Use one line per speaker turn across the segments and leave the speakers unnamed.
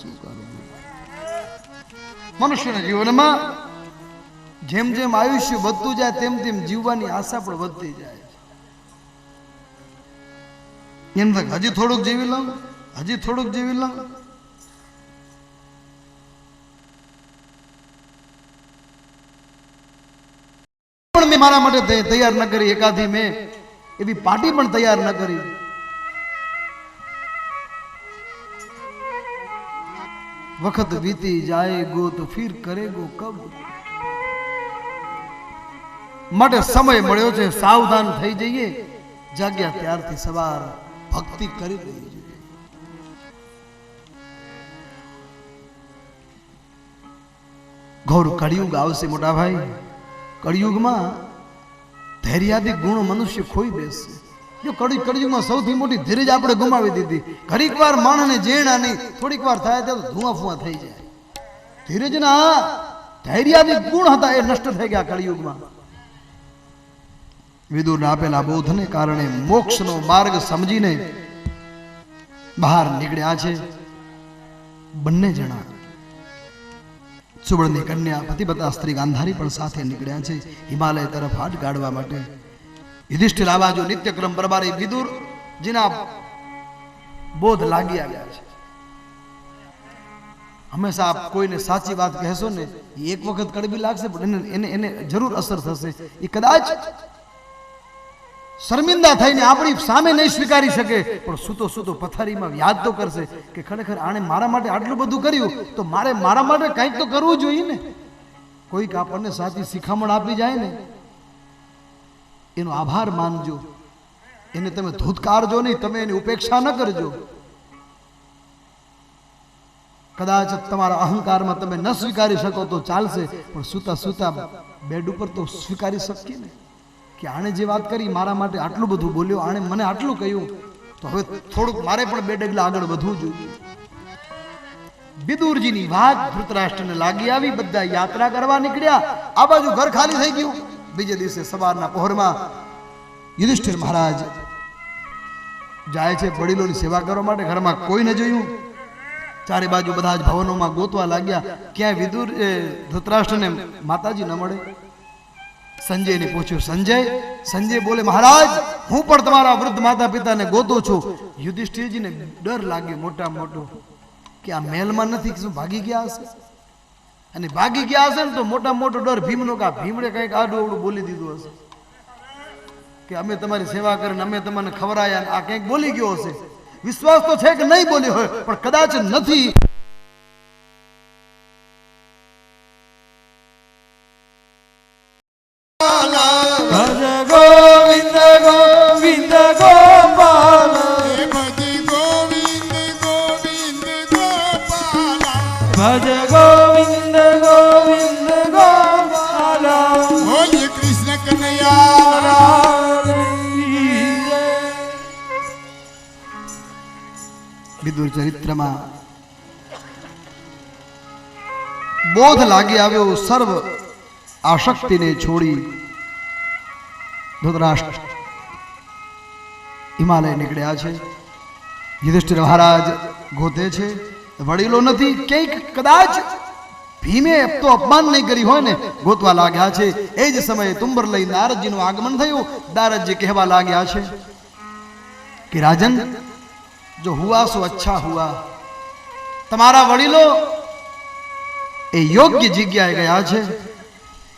શું કરું? મનુષ્યના જીવનમાં જેમ જેમ આયુષ્ય વધતું જાય તેમ તેમ જીવવાની આશા પણ વધતી જાય. એમ થાય હજી થોડુંક જીવી લઉં, હજી થોડુંક જીવી લઉં. પણ મેં મારા માટે તૈયાર ન કરી, એકાધી મેં એવી પાર્ટી પણ તૈયાર ન કરી. વખત વીતી જાએગો તો ફિર કરેગો કબ. માટે સમય મળ્યો છે, સાવધાન થઈ જઈએ. જાગ્યા ત્યારથી સવાર ભક્તિ કરી દેવી જોઈએ. ઘોર કળિયુગ આવશે મોટા ભાઈ. કળિયુગમાં ધૈર્યાદિક ગુણો મનુષ્ય ખોઈ બેસશે. જો કળિયુગમાં સૌથી મોટી ધીરજ આપણે ગુમાવી દીધી. ઘડીક વાર માણસને જેણા નહીં, થોડીક વાર થાય તો ધુઆ ફુઆ થઈ જાય. ધીરજના ધૈર્યાદિક ગુણ હતા એ નષ્ટ થઈ ગયા કળિયુગમાં. વિદુરના આપેલા બોધને કારણે મોક્ષનો માર્ગ સમજીને બહાર નીકળ્યા છે બંને જણા. સુબળની કન્યા પતિપતા સ્ત્રી ગાંધારી પણ સાથે નીકળ્યા છે હિમાલય તરફ હાથ ગાળવા માટે. યુધિષ્ઠિર આવા જો નિત્યક્રમ પ્રભારી વિદુર જેના બોધ લાગી આવ્યા છે. હંમેશા આપ કોઈને સાચી વાત કહેશો ને, એક વખત કડવી લાગશે પણ એને જરૂર અસર થશે. એ કદાચ શર્મિંદા થઈને આપણી સામે નહીં સ્વીકારી શકે, પણ સૂતો સૂતો પથારીમાં યાદ તો કરશે કે ખરેખર આણે મારા માટે આટલું બધું કર્યું તો મારા માટે કંઈક તો કરવું જોઈએ ને. કોઈક આપણને સાચી શિખામણ આપી જાય ને, એનો આભાર માનજો. એને તમે ધૂતકારજો નહીં, તમે એની ઉપેક્ષા ન કરજો. કદાચ તમારા અહંકારમાં તમે ન સ્વીકારી શકો તો ચાલશે, પણ સૂતા સૂતા બેડ ઉપર તો સ્વીકારી શકીએ ને કે આણે જે વાત કરી મારા માટે આટલું બધું બોલ્યો, આણે મને આટલું કહ્યું, તો હવે થોડુંક મારે પણ બે ડગલા આગળ વધવું જોઈએ. વિદુરજીની વાત ધૃતરાષ્ટ્રને લાગી આવી. બધા યાત્રા કરવા નીકળ્યા. આ બાજુ ઘર ખાલી થઈ ગયું. બીજે દિવસે સવારના પહોરમાં યુધિષ્ઠિર મહારાજ જાય છે વડીલોની સેવા કરવા માટે. ઘરમાં કોઈ ન જોયું. ચારે બાજુ બધા જ ભવનોમાં ગોતવા લાગ્યા. ક્યાંય વિદુર ધૃતરાષ્ટ્રને માતાજી ન મળે. સંજયને પૂછ્યું. સંજય બોલે, મહારાજ હું પણ તમારા વૃદ્ધ માતા પિતાને ગોતો છું. યુધિષ્ઠિરજીને ડર લાગ્યો મોટા મોટો કે આ મહેલમાં નથી, શું ભાગી ગયા હશે? અને ભાગી ગયા હશે ને તો મોટા મોટો ડર ભીમનો કે ભીમડે કંઈક આડું અવડું બોલી દીધું હશે કે અમે તમારી સેવા કરીને અમે તમને ખવડાયા, આ કંઈક બોલી ગયો હશે. વિશ્વાસ તો છે કે નહીં બોલ્યો હોય, પણ કદાચ નથી.
ભજ ગોવિંદ ગોવિંદ ગોપાલ,
ભજ ગોવિંદ ગોવિંદ ગોપાલ,
ભજ ગોવિંદ ગોવિંદ ગોપાલ.
બોલ કૃષ્ણ કનૈયા.
વિદુર ચરિત્રમાં બોધ લાગી આવ્યો. સર્વ આશક્તિને છોડી ધૃતરાષ્ટ્ર હિમાલય નીકળ્યા છે. યુધિષ્ઠિર મહારાજ ગોતે છે, વડીલો નથી. કંઈક કદાચ ભીમે તો અપમાન નહીં કરી હોય ને, ગોતવા લાગ્યા છે. એ જ સમયે તુંબર લઈ નારદજીનું આગમન થયું. નારદજી કહેવા લાગ્યા છે કે રાજન, જો હુઆ સો અચ્છા હુઆ. તમારા વડીલો એ યોગ્ય જગ્યાએ ગયા છે.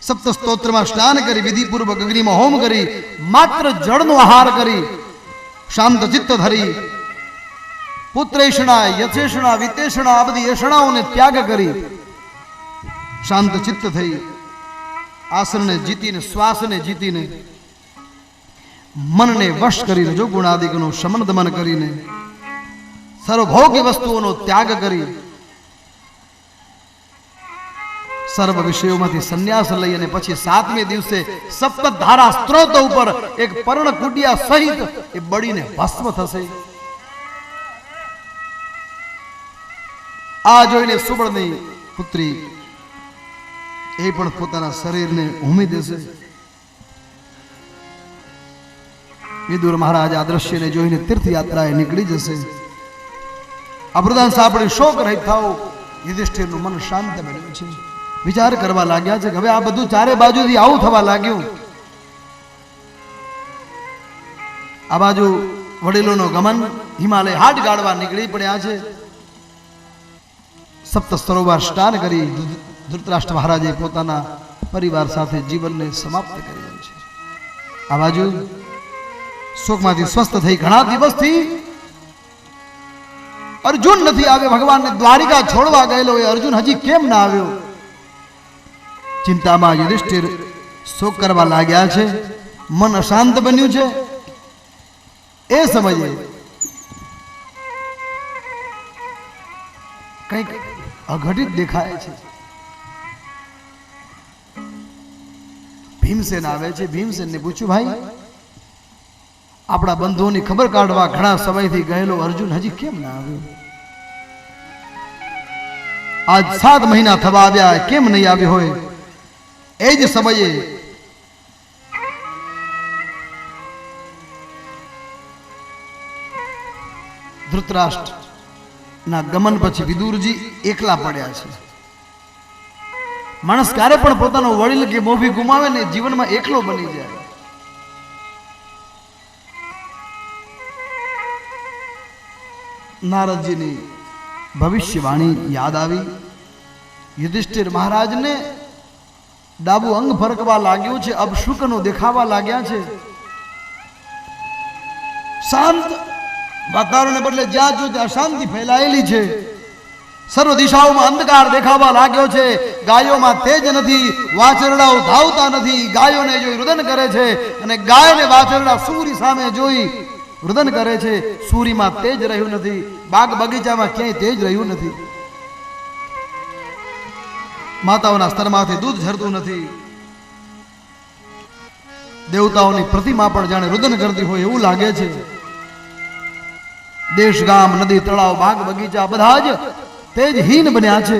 સપ્ત સ્તોત્રમાં સ્નાન કરી, વિધિપૂર્વક અગ્નિમાં હોમ કરી, માત્ર જળનો આહાર કરી, શાંત ચિત્ત ધરી, પુત્રેષણા યથેષણા વિતેષણા આ બધી એષણાઓને ત્યાગ કરી શાંત ચિત્ત થઈ, આસનને જીતીને, શ્વાસને જીતીને, મનને વશ કરીને, જો ગુણાદિકનું શમન દમન કરીને, સર્વભોગ્ય વસ્તુઓનો ત્યાગ કરી, સર્વ વિષયોમાંથી સંન્યાસ લઈ અને પછી 7મે દિવસે સપ્તધારા સ્ત્રોત ઉપર એક પર્ણ કુટિયા સહિત એ બળીને ભસ્મ થશે. આ જોઈને સુબળની પુત્રી એ પણ પોતાના શરીરને હોમી દેશે. વિદુર મહારાજ આ દ્રશ્યને જોઈને તીર્થયાત્રાએ નીકળી જશે. આ વૃદ્ધાંત સાંભળી શોક રહિત થાઓ. યુધિષ્ઠિરનું મન શાંત બન્યું છે. વિચાર કરવા લાગ્યા છે કે હવે આ બધું ચારે બાજુથી આવું થવા લાગ્યું. આ બાજુ વડીલોનો ગમન, હિમાલય હાટ ગાળવા નીકળી પડ્યા છે. સપ્ત સરોવર સ્નાન કરી ધૃતરાષ્ટ્ર મહારાજે પોતાના પરિવાર સાથે જીવનને સમાપ્ત કર્યું છે. આ બાજુ શોકમાંથી સ્વસ્થ થઈ ઘણા દિવસથી અર્જુન નથી આવ્યો. ભગવાનને દ્વારિકા છોડવા ગયેલો એ અર્જુન હજી કેમ ના આવ્યો? ચિંતામાં યુધિષ્ઠિર શોક કરવા લાગ્યા છે. મન અશાંત બન્યું છે. એ સમયે કંઈક અઘટિત દેખાય છે. ભીમસેન આવે છે. ભીમસેનને પૂછ્યું, ભાઈ આપણા બંધુઓની ખબર કાઢવા ઘણા સમયથી ગયેલો અર્જુન હજી કેમ ના આવ્યો? આજ 7 મહિના થવા આવ્યા, કેમ નહીં આવ્યો હોય? એ જ સમયે ધૃતરાષ્ટ્ર ના ગમન પછી વિદુરજી એકલા પડ્યા છે. માણસ ક્યારે પણ પોતાનો વડીલ કે મોભી ગુમાવે ને જીવનમાં એકલો બની જાય. નારદજીની ભવિષ્યવાણી યાદ આવી. યુધિષ્ઠિર મહારાજને ડાબુ અંગ ફરકવા લાગ્યું છે. અપશુકનો દેખાવા લાગ્યા છે. શાંત વાતાવરણને બદલે જ્યાં જો ત્યાં અશાંતિ ફેલાયેલી છે. સર્વ દિશાઓમાં અંધકાર દેખાવા લાગ્યો છે. ગાયોમાં તેજ નથી, વાછરડાઓ ધાવતા નથી. ગાયોને જોઈ રુદન કરે છે અને ગાયને વાછરડા સૂરી સામે જોઈ રુદન કરે છે. સૂરીમાં તેજ રહ્યું નથી. બાગ બગીચામાં ક્યાંય તેજ રહ્યું નથી. માતાઓના સ્તરમાંથી દૂધ ઝરતું નથી. દેવતાઓની પ્રતિમા પણ જાણે રુદન કરતી હોય એવું લાગે છે. દેશ ગામ નદી તળાવ બાગ બગીચા બધા જ તેજહીન બન્યા છે.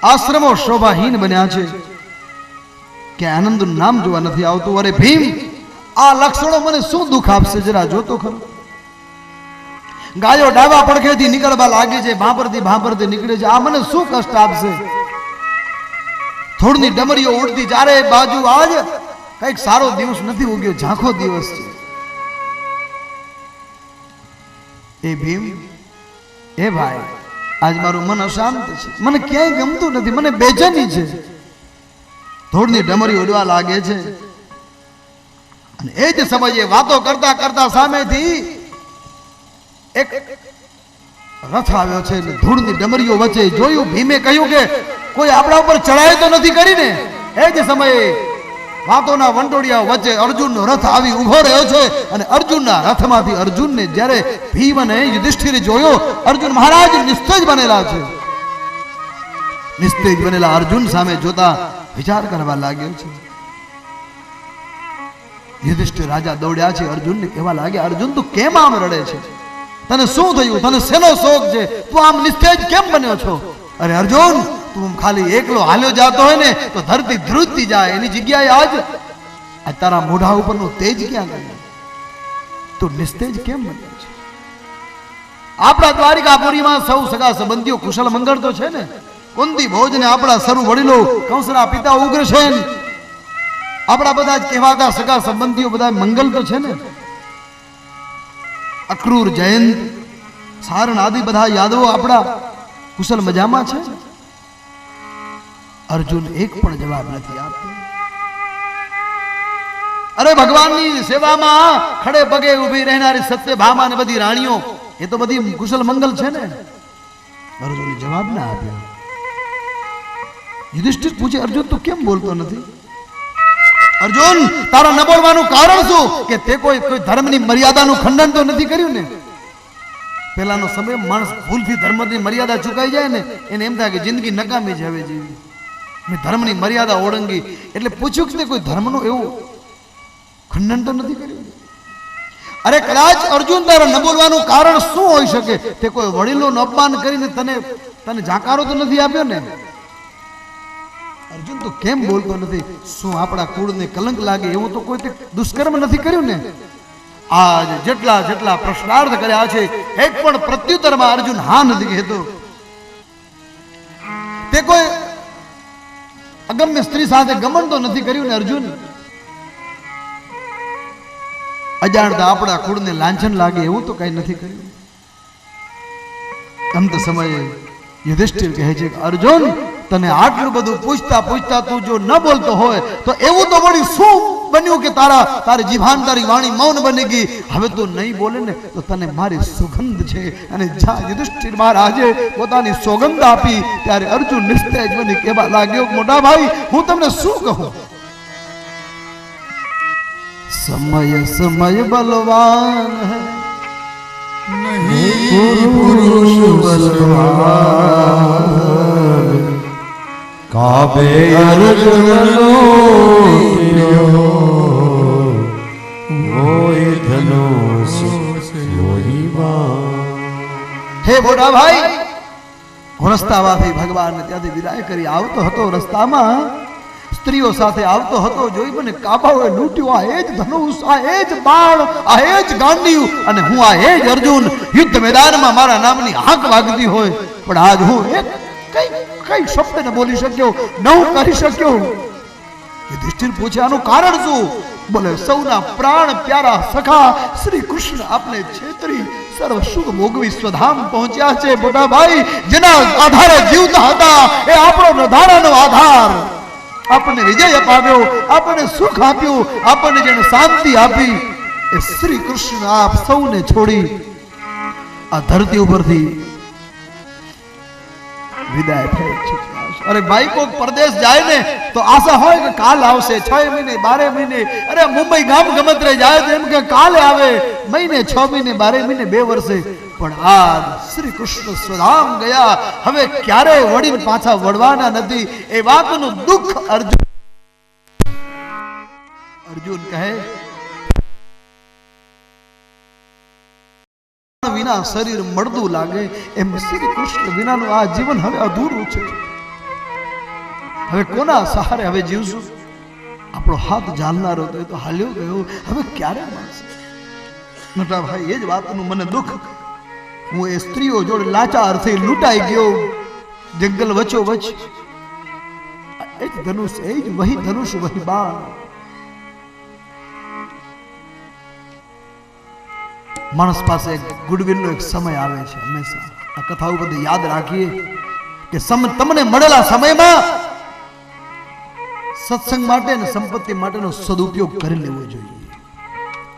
આશ્રમો શોભાહીન બન્યા છે. કે આનંદનું નામ જોવા નથી આવતું. અરે ભીમ, આ લક્ષણો મને શું દુઃખ આપશે જરા જોતો ખરો. ગાયો ડાબા પડખેથી નીકળવા લાગી છે. ભાંભરથી નીકળે છે. આ મને શું કષ્ટ આપશે? થોડની ડમરીઓ ઉડતી ચારે બાજુ. આજ કઈક સારો દિવસ નથી ઉગ્યો, ઝાંખો દિવસ છે. એ ભીમ, એ ભાઈ, આજ મારું મન અશાંત છે. મને ક્યાંય ગમતું નથી. મને બેચેની છે. ધૂળની ડમરી ઉડવા લાગે છે. અને એ જ સમયે વાતો કરતા કરતા સામેથી એક રથ આવ્યો છે. ધૂળની ડમરીઓ વચ્ચે જોયું. ભીમે કહ્યું કે કોઈ આપણા ઉપર ચડાઈ તો નથી કરીને? એ જ સમયે વાતોના વંટોળિયા વચ્ચે અર્જુનનો રથ આવી ઉભો રહ્યો છે. અને અર્જુનના રથમાંથી અર્જુનને જ્યારે ભીમ અને યુધિષ્ઠિરે જોયો, અર્જુન મહારાજ નિસ્તેજ બનેલા છે. નિસ્તેજ બનેલા અર્જુન સામે જોતા વિચાર કરવા લાગ્યો છે. યુધિષ્ઠિર રાજા દોડ્યા છે. અર્જુનને કહેવા લાગ્યા, અર્જુન તું કેમ આમ રડે છે? તને શું થયું? તને શેનો શોક છે? તું આમ નિસ્તેજ કેમ બન્યો છો? અરે અર્જુન, તું ખાલી એકલો હાલ્યો જાતો હોય ને તો ધરતી ધ્રુજતી જાય. એની જગ્યાએ આજ તારા મોઢા ઉપરનું તેજ ક્યાં ગયું? તું નિસ્તેજ કેમ બન્યો છે? આપણા દ્વારિકાપુરીમાં સૌ સગા સંબંધીઓ કુશલ મંગળ તો છે ને. કુંતી ભોજ ને આપણા સર્વ વડીલો, કંસના પિતા ઉગ્રસેન, આપણા બધા જ કહેવાતા સગા સંબંધીઓ બધા મંગલ તો છે ને. અક્રૂર, જયંત, સારણ આદિ બધા યાદવો આપણા કુશલ મજામાં છે. અર્જુન એક પણ જવાબ નથી આપતો. અરે ભગવાનની સેવામાં ખડે પગે ઊભી રહેનારી સત્યભામા ને બધી રાણીઓ, એ તો બધી કુશલ મંગલ છે ને. અર્જુને જવાબ ના આપ્યો. યુધિષ્ઠિર પૂછે, અર્જુન તું કેમ બોલતો નથી? અર્જુન, તારા ન બોલવાનું કારણ શું? કે તે કોઈ ધર્મની મર્યાદાનું ખંડન તો નથી કર્યું ને. પેલાનો સમય માણસ ભૂલથી ધર્મની મર્યાદા ચૂકાઈ જાય ને એને એમ થાય કે જિંદગી નકામી જ હવે જેવી. મેં ધર્મની મર્યાદા ઓળંગી. એટલે પૂછ્યું કે તે કોઈ ધર્મનું એવું ખંડન તો નથી કર્યું. અરે કદાચ અર્જુન, તારા ન બોલવાનું કારણ શું હોઈ શકે? તે કોઈ વડીલોનું અપમાન કરીને તને જાકારો તો નથી આપ્યો ને. અર્જુન, તું કેમ બોલતો નથી? શું આપણા કુળને કલંક લાગે એવું તો કોઈ દુષ્કર્મ નથી કર્યું ને? આજ જેટલા જેટલા પ્રશ્નાર્થ કર્યા છે એક પણ પ્રત્યુત્તરમાં અર્જુન હા નથી કહેતો. તે કોઈ અગમ્ય સ્ત્રી સાથે ગમન તો નથી કર્યું ને અર્જુન. અજાણતા આપણા કુળને લાંછન લાગે એવું તો કઈ નથી કર્યું. અંત સમયે યુધિષ્ઠિર કહે છે કે અર્જુન, તને આટલું બધું પૂછતા પૂછતા તું જો ન બોલતો હોય તો એવું તો વળી શું બન્યું કે તારી જીભાન તારી વાણી મૌન બની ગઈ? હવે તું નહીં બોલે ને તો તને મારી સુગંધ છે. અને જ્યાં યુધિષ્ઠિર મહારાજે પોતાની સોગંધ આપી ત્યારે અર્જુન નિસ્તેજ બની કહેવા લાગ્યો, મોટા ભાઈ હું તમને શું કહું? સમય સમય બલવાન હૈ
નહીં પુરુષ બલવાન,
કાબે અર્જુન લોટ્યો, મોય ધનુષ મોહી બાણ.
હે મોટા ભાઈ, હું રસ્તામાંથી ભગવાનને ત્યાંથી વિદાય કરી આવતો હતો. રસ્તામાં સ્ત્રીઓ સાથે આવતો હતો, જોઈ મને કાબાઓએ લૂંટ્યો. આ એ જ ધનુષ, આ એ જ બાણ, આ એ જ ગાંડિયું, અને હું આ એ જ અર્જુન યુદ્ધ મેદાનમાં મારા નામની હાક વાગતી હોય. પણ આજ હું એક કઈ શબ્દ ન બોલી શક્યો, ન કરી શક્યો. યુધિષ્ઠિર પૂછે આનું કારણ શું? બોલે સૌના પ્રાણ પ્યારા સખા શ્રી કૃષ્ણ આપને છેતરી સર્વ સુખ ભોગવી સ્વધામ પહોંચ્યા છે. મોટા ભાઈ, જેના આધારે જીવતા હતા એ આપણો નધારાનો આધાર. આપણને વિજય અપાવ્યો, આપણને સુખ આપ્યું, આપણને જેને શાંતિ આપી એ શ્રી કૃષ્ણ આપ સૌને છોડી આ ધરતી ઉપરથી વિદાય થઈ છે. અરે ભાઈ, કોઈ પરદેશ જાય ને તો આશા હોય કે કાલ આવશે, 6 મહિને 12 મહિને. અરે મુંબઈ ગામ ગમત્રે જાય તો એમ કે કાલે આવે, મહિને 6 મહિને 12 મહિને 2 વર્ષે. પણ આજ શ્રી કૃષ્ણ સ્વધામ ગયા, હવે ક્યારેય વળીને પાછા વળવાના નથી. એ વાતનું દુઃખ અર્જુન કહે વિના શરીર મળતું લાગે એમ શ્રી કૃષ્ણ વિનાનું આ જીવન હવે અધૂરું છે. હવે કોના સહારે હવે જીવશું? આપણો હાથ ઝાલનારો તો એ તો હાલ્યો ગયો, હવે ક્યારે મળશે? મોટા ભાઈ, એ જ વાતનું મને દુઃખ. હું એ સ્ત્રીઓ જોડે લાચાર થઈ લૂંટાઈ ગયો જંગલ વચ્ચો વચ. એ જ ધનુષ, એ જ વહી ધનુષ વહી બાણ. માણસ પાસે ગુડવિલનો એક સમય આવે છે. હંમેશા આ કથાઓ બધી યાદ રાખીએ કે તમને મળેલા સમયમાં સત્સંગ માટે અને સંપત્તિ માટેનો સદુપયોગ કરી લેવો જોઈએ.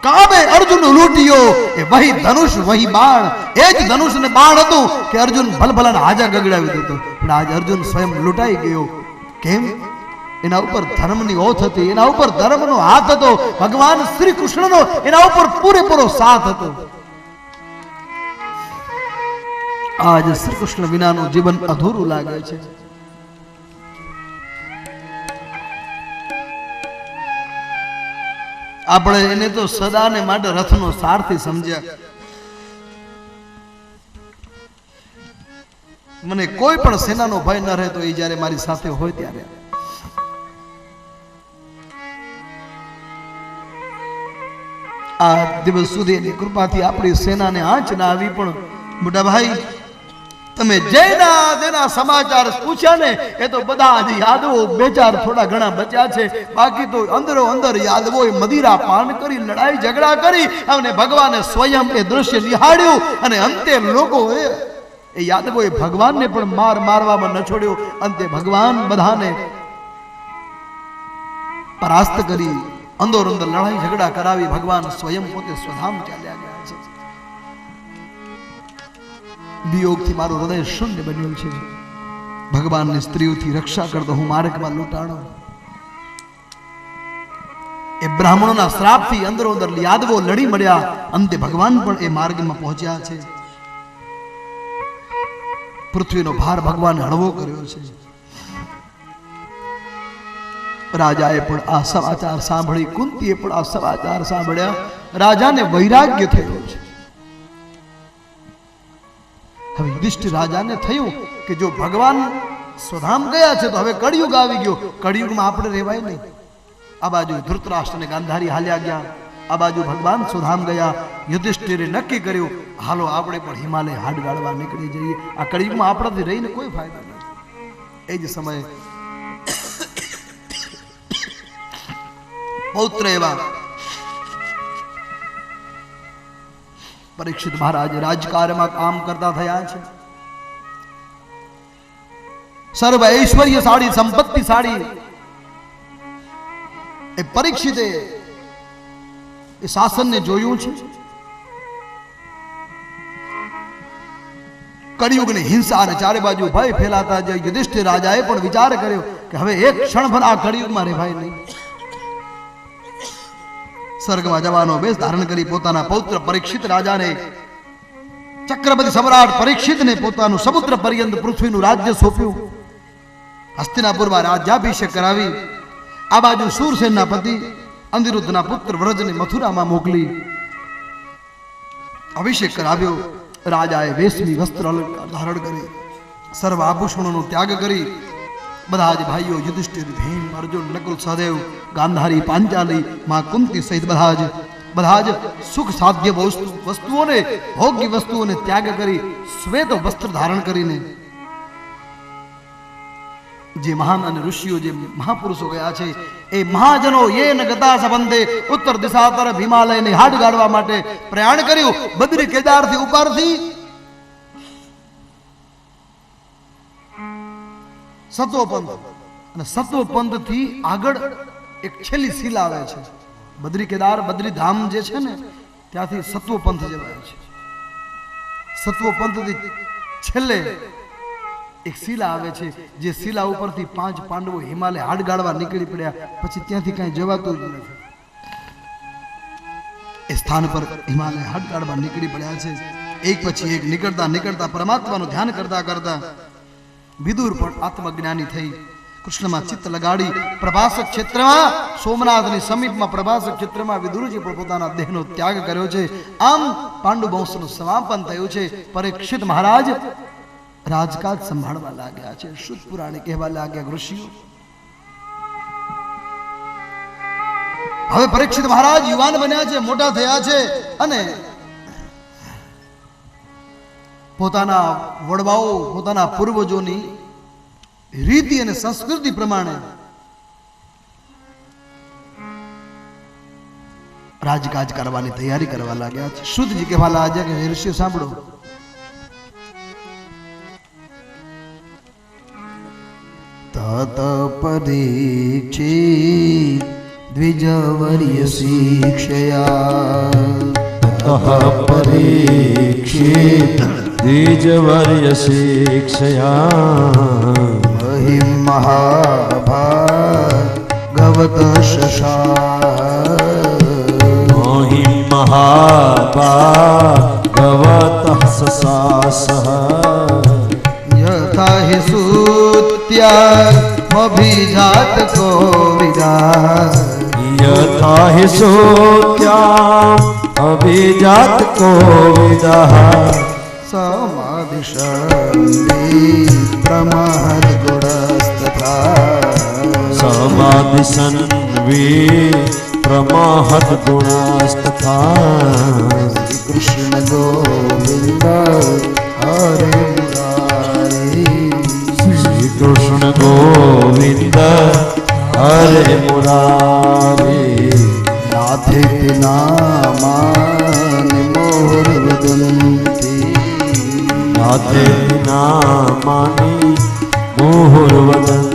કામે અર્જુન લૂંટ્યો એ વહી ધનુષ વહી બાણ. એ જ ધનુષ ને બાણ હતું કે અર્જુન ભલભલાને હાજા ગગડાવી દીધો. પણ આજ અર્જુન સ્વયં લૂંટાઈ ગયો. કેમ? એના ઉપર ધર્મની ઓથ હતી, એના ઉપર ધર્મનો હાથ હતો, ભગવાન શ્રી કૃષ્ણનો એના ઉપર પૂરેપૂરો સાથ હતો. આજ શ્રી કૃષ્ણ વિનાનું જીવન અધૂરું લાગે છે. આપણે એને તો સદાને માટે રથનો સારથી સમજ્યા. મને કોઈ પણ સેનાનો ભય ન રહે તો એ જ્યારે મારી સાથે હોય ત્યારે. આ દિવસ સુધી એની કૃપાથી આપણી સેનાને આંચ ના આવી. પણ મોટા ભાઈ, તમે જેના જેના સમાચાર પૂછ્યા ને એ તો બધા જ યાદવો 2-4 થોડા ઘણા બચ્યા છે. બાકી તો અંદરો અંદર યાદવો મદિરા પાન કરી, લડાઈ ઝઘડા કરી અને ભગવાને સ્વયં એ દ્રશ્ય નિહાળ્યું. અને અંતે લોકો એ યાદવો ભગવાનને પણ મારવામાં ન છોડ્યો. અંતે ભગવાન બધાને પરાસ્ત કરી, અંદરો અંદર લડાઈ ઝઘડા કરાવી ભગવાન સ્વયં પોતે સ્વધામ ચાલ્યા ગયા છે. વિયોગથી મારું હૃદય શૂન્ય બન્યું છે. ભગવાનની સ્ત્રીઓથી રક્ષા કરતો હું માર્ગમાં લૂંટાણો. એ બ્રાહ્મણોના શ્રાપથી અંદરો અંદર યાદવો લડી મળ્યા. અંતે ભગવાન પણ એ માર્ગમાં પહોંચ્યા છે. પૃથ્વીનો ભાર ભગવાને હળવો કર્યો છે. રાજાએ પણ આ સમાચાર સાંભળી, કુંતીએ પણ આ સમાચાર સાંભળ્યા. રાજાને વૈરાગ્ય થયો છે. હવે યુધિષ્ઠિર રાજાને થયું કે જો ભગવાન સ્વધામ ગયા છે તો હવે કળિયુગ આવી ગયો. કળિયુગમાં આપણે રહેવાય નહીં. આ બાજુ ધૃતરાષ્ટ્ર અને ગાંધારી હાલ્યા ગયા. આ બાજુ ભગવાન સુધામ ગયા. યુધિષ્ઠિરે નક્કી કર્યું, હાલો આપણે પણ હિમાલય હાડ ગાળવા નીકળી જઈએ. આ કળિયુગમાં આપણાથી રહીને કોઈ ફાયદો નથી. એ જ સમયે પૌત્ર એવા પરીક્ષિત મહારાજ રાજકાર્યમાં કામ કરતા થયા છે. સર્વ ઐશ્વર્યશાળી, સંપત્તિશાળી એ પરીક્ષિતે એ શાસનને જોયું છે. કળિયુગની હિંસા અને ચારે બાજુ ભય ફેલાતા જે યુધિષ્ઠિર રાજાએ પણ વિચાર કર્યો કે હવે એક ક્ષણ પણ આ કળિયુગમાં રહેવાય નહીં. સ્વર્ગમાં જવાનો વેશ ધારણ કરી પોતાના પૌત્ર પરીક્ષિત રાજાને, ચક્રવર્તી સમ્રાટ પરીક્ષિતને પોતાનું સમુદ્ર પર્યંત પૃથ્વીનું રાજ્ય સોંપ્યું. હસ્તિનાપુરમાં રાજ્યાભિષેક કરાવી આ બાજુ શૂરસેનના પતિ અનિરુદ્ધના પુત્ર વ્રજને મથુરામાં મોકલી અભિષેક કરાવ્યો. રાજાએ વેશમી વસ્ત્ર અલંકાર ધારણ કરી, સર્વ આભૂષણોનો ત્યાગ કરી બધા જ ભાઈઓ યુધિષ્ઠિર, ભીમ, અર્જુન, નકુલ, સહદેવ, ગાંધારી, પાંચાલી, માં કુંતી સહિત બધા જ સુખ સાધ્ય વસ્તુઓને, ભોગ્ય વસ્તુઓને ત્યાગ કરી શ્વેત વસ્ત્ર ધારણ કરીને જે મહાન અને ઋષિઓ, જે મહાપુરુષો ગયા છે એ મહાજનો યેન ગતા સંબંધે ઉત્તર દિશા તરફ હિમાલયને હાડ ગાળવા માટે પ્રયાણ કર્યું. બદ્રી કેદારથી ઉપરથી સત્વ પંથ, અને સત્વ પંથથી આગળ એક છેલ્લી શિલા આવે છે. બદ્રી કેદાર, બદ્રી ધામ જે છે ને ત્યાંથી સત્વ પંથ જવાય છે. સત્વ પંથથી છેલ્લે એક શિલા આવે છે, જે શિલા ઉપરથી 5 પાંડવો હિમાલય હાડ ગાળવા નીકળી પડ્યા. પછી ત્યાંથી કઈ જવાતું જ નથી. એ સ્થાન પર હિમાલય હાડ ગાળવા નીકળી પડ્યા છે. એક પછી એક નીકળતા પરમાત્માનું ધ્યાન કરતા વિદુર પણ આત્મજ્ઞાની થઈ કૃષ્ણમાં ચિત્ત લગાડી પ્રભાસક ક્ષેત્રમાં, સોમનાથની સમીપમાં પ્રભાસક ક્ષેત્રમાં વિદુરજી પણ પોતાના દેહનો ત્યાગ કર્યો છે. આમ પાંડુ વંશનું સમાપન થયું છે. પરીક્ષિત મહારાજ રાજકાજ સંભાળવા લાગ્યા છે. શુદ્ધ પુરાણે કહેવા લાગ્યા ઋષિઓ. હવે પરીક્ષિત મહારાજ યુવાન બન્યા છે, મોટા થયા છે અને પોતાના વડવાઓ, પોતાના પૂર્વજોની રીતિ અને સંસ્કૃતિ પ્રમાણે રાજકાજ કરવાની તૈયારી કરવા લાગ્યા છે. શુદ્ધજી કહેવા લાગ્યા કે ઋષિઓ સાંભળો,
તત પરીક્ષિત દ્વિજવર્ય શિક્ષયા
પરીક્ષિત દ્વિજવર્ય શિક્ષયા
મહિમ મહાભાગવત
મોહિમ મહાભાગવત સસાસ
યથા હિ સૂત્યામભિજાત કોવિદા
યથા હિ સૂત્યામ અભિજાત કોવિદઃ
સમાધિશન્તિ પ્રમહદ ગુણસ્તથા
સમાધિસન પ્રમહદ ગુણસ્તથા
કૃષ્ણ ગોવિંદ હરે મુરારી
શ્રી કૃષ્ણ ગોવિંદ હરે મુરારી
નાથેતિ નામાનિ મોહર્વદન્તિ
નાથે નામાની મુહુર્વદન્તિ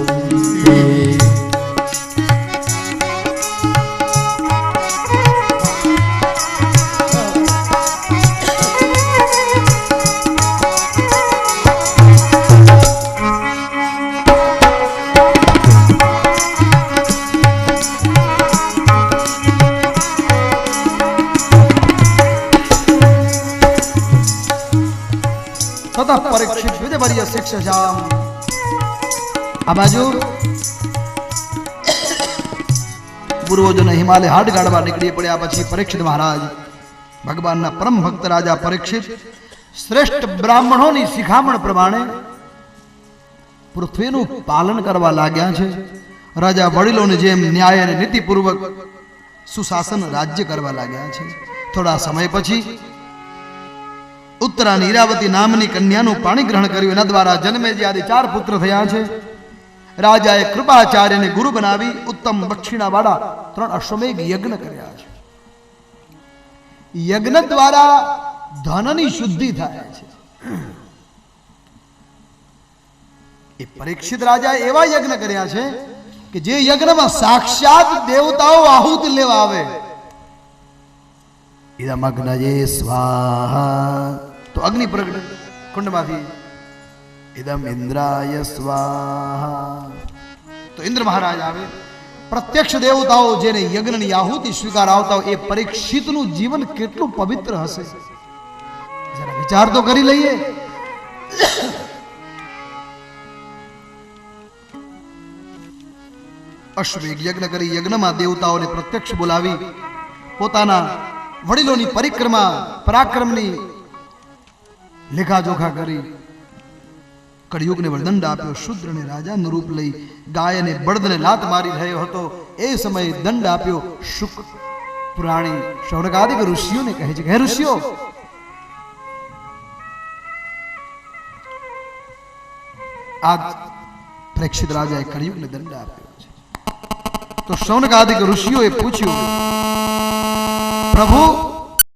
પરીક્ષિત દ્વિજવર્ય શિક્ષામ. આ બાજુ પૂર્વજોને હિમાલય હાડ ગાળવા નીકળી પડ્યા પછી પરીક્ષિત મહારાજ ભગવાનના પરમ ભક્ત રાજા પરીક્ષિત શ્રેષ્ઠ બ્રાહ્મણોની શિખામણ પ્રમાણે પૃથ્વીનું પાલન કરવા લાગ્યા છે. રાજા વડીલોની જેમ ન્યાય અને નીતિપૂર્વક સુશાસન રાજ્ય કરવા લાગ્યા છે. થોડા સમય પછી ઉત્તરા નીરાવતી નામની કન્યાનું પાણી ગ્રહણ કર્યું. એના દ્વારા જન્મેજય આદિ 4 પુત્ર થયા છે. રાજાએ કૃપાચાર્યને ગુરુ બનાવી ઉત્તમ દક્ષિણાવાળા 3 અશ્વમેઘ યજ્ઞ કર્યા છે. યજ્ઞ દ્વારા ધનની શુદ્ધિ થાય છે. એ પરીક્ષિત રાજાએ એવા યજ્ઞ કર્યા છે કે જે યજ્ઞમાં સાક્ષાત દેવતાઓ આહુતિ લેવા આવે.
ઇદમગ્નયે સ્વાહા,
તો અગ્નિ પ્રગટ કુંડમાંથી.
ઇદમ ઇન્દ્રાય સ્વાહા,
તો ઇન્દ્ર મહારાજ આવે. પ્રત્યક્ષ દેવતાઓ જેને યજ્ઞની આહુતિ સ્વીકાર આવતા હોય એ પરીક્ષિતનું જીવન કેટલું પવિત્ર હશે જરા વિચાર તો કરી લઈએ. અશ્વમેઘ યજ્ઞ કરી યજ્ઞમાં દેવતાઓને પ્રત્યક્ષ બોલાવી પોતાના વડીલોની પરિક્રમા પરાક્રમની લેખાજોખા કરી કળિયુગને વરદંડ આપ્યો. શુદ્રને રાજાનું રૂપ લઈ ગાયને બળદને લાત મારી રહ્યો હતો એ સમયે દંડ આપ્યો. શુક પુરાણી શૌનકાદિક ઋષિઓને કહે છે કે હે ઋષિઓ, આ પરીક્ષિત રાજાએ કળિયુગને દંડ આપ્યો છે. તો શૌનકાદિક ઋષિઓએ પૂછ્યું, પ્રભુ